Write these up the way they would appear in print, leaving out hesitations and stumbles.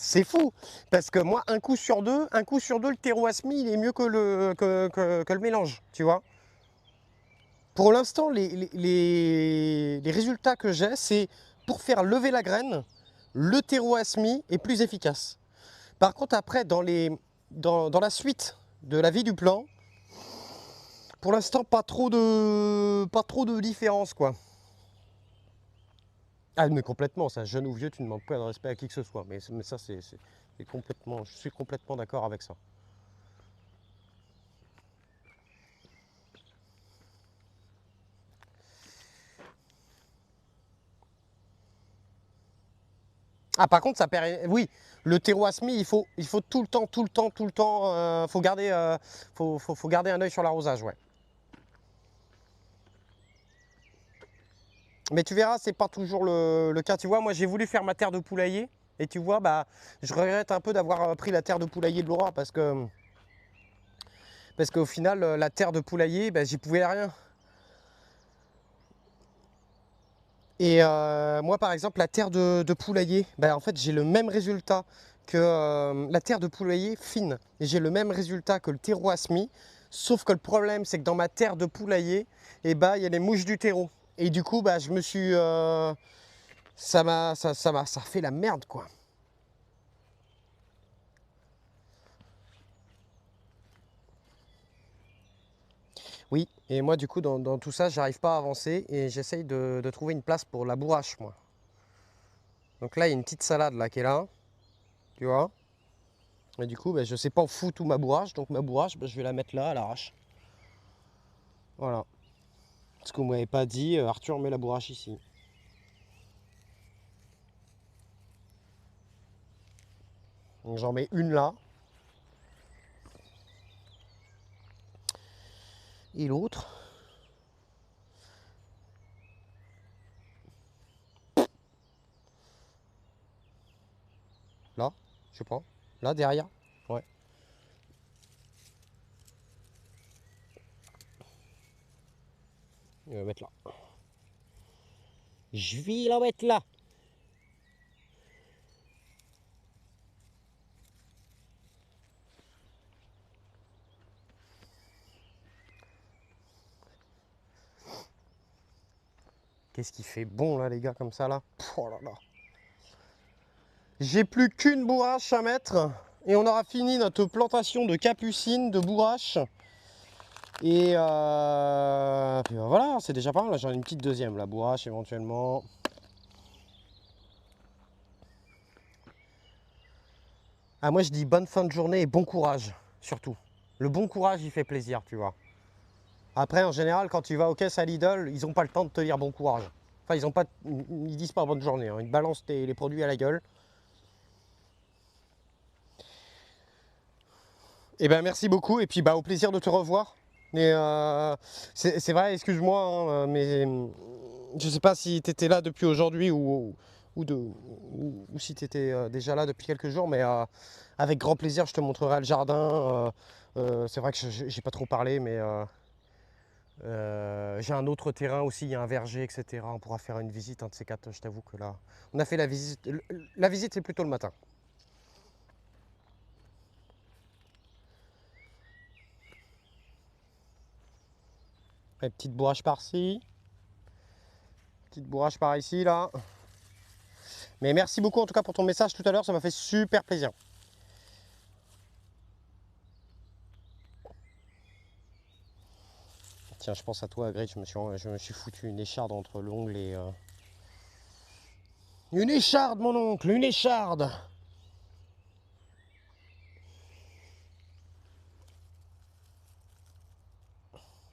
C'est fou, parce que moi, un coup sur deux, le terreau asmi, il est mieux que le mélange, tu vois. Pour l'instant, les résultats que j'ai, c'est pour faire lever la graine, le terreau asmi est plus efficace. Par contre, après, dans la suite de la vie du plant, pour l'instant, pas trop de différence, quoi. Ah, mais complètement, ça, jeune ou vieux, tu ne manques pas de respect à qui que ce soit. Mais ça, c'est complètement, je suis complètement d'accord avec ça. Ah, par contre, ça perd. Oui, le terreau asmi, il faut tout le temps, faut garder un œil sur l'arrosage, ouais. Mais tu verras, c'est pas toujours le cas. Tu vois, moi, j'ai voulu faire ma terre de poulailler, et tu vois, bah, je regrette un peu d'avoir pris la terre de poulailler de Laura parce qu'au final, la terre de poulailler, bah, j'y pouvais rien. Et moi, par exemple, la terre de poulailler, bah, en fait, j'ai le même résultat que la terre de poulailler fine. Et j'ai le même résultat que le terreau asmi. Sauf que le problème, c'est que dans ma terre de poulailler, eh bah, il y a les mouches du terreau. Et du coup, bah, je me suis, ça fait la merde, quoi. Oui, et moi, du coup, dans tout ça, j'arrive pas à avancer et j'essaye de trouver une place pour la bourrache, moi. Donc là, il y a une petite salade là qui est là, tu vois. Et du coup, bah, je sais pas où foutre où ma bourrache, donc ma bourrache, bah, je vais la mettre là à l'arrache. Voilà. Parce que vous m'avez pas dit, Arthur, met la bourrache ici. Donc j'en mets une là. Et l'autre. Là, je sais pas. Là, derrière. Ouais. Je vais la mettre là. Je vais la mettre là. Qu'est-ce qui fait bon là, les gars, comme ça là. Oh là là. J'ai plus qu'une bourrache à mettre. Et on aura fini notre plantation de capucines, de bourrache. Et puis voilà, c'est déjà pas mal. J'en ai une petite deuxième, la bourrache éventuellement. Ah, moi je dis bonne fin de journée et bon courage, surtout. Le bon courage, il fait plaisir, tu vois. Après, en général, quand tu vas aux caisses à Lidl, ils n'ont pas le temps de te dire bon courage. Enfin, ils disent pas bonne journée, hein. Ils te balancent les produits à la gueule. Et ben merci beaucoup, et puis bah au plaisir de te revoir. Et c'est vrai, excuse-moi, hein, mais je sais pas si tu étais là depuis aujourd'hui ou si tu étais déjà là depuis quelques jours, mais avec grand plaisir, je te montrerai le jardin. C'est vrai que j'ai pas trop parlé, mais j'ai un autre terrain aussi, il y a un verger, etc. On pourra faire une visite, un de ces quatre, je t'avoue que là. On a fait la visite. La visite, c'est plutôt le matin. Une petite bourrage par-ci, petite bourrage par ici, là. Mais merci beaucoup en tout cas pour ton message tout à l'heure, ça m'a fait super plaisir. Tiens, je pense à toi, Grid, je me suis foutu une écharde entre l'ongle et... Une écharde, mon oncle, une écharde.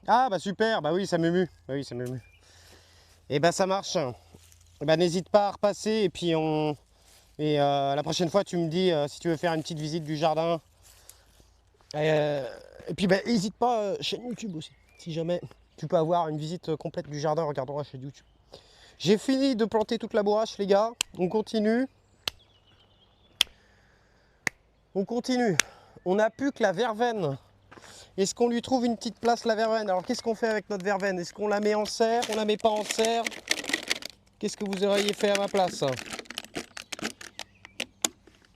Ah bah super, bah oui, ça m'émue. Bah oui, ça m'émue. Et bah ça marche. Et bah n'hésite pas à repasser et puis on... Et la prochaine fois, tu me dis si tu veux faire une petite visite du jardin. Et puis bah n'hésite pas, chaîne YouTube aussi. Si jamais tu peux avoir une visite complète du jardin en regardant la chaîne YouTube. J'ai fini de planter toute la bourrache, les gars. On continue. On continue. On n'a plus que la verveine. Est-ce qu'on lui trouve une petite place, la verveine? Alors qu'est-ce qu'on fait avec notre verveine? Est-ce qu'on la met en serre? On la met pas en serre? Qu'est-ce que vous auriez fait à ma place?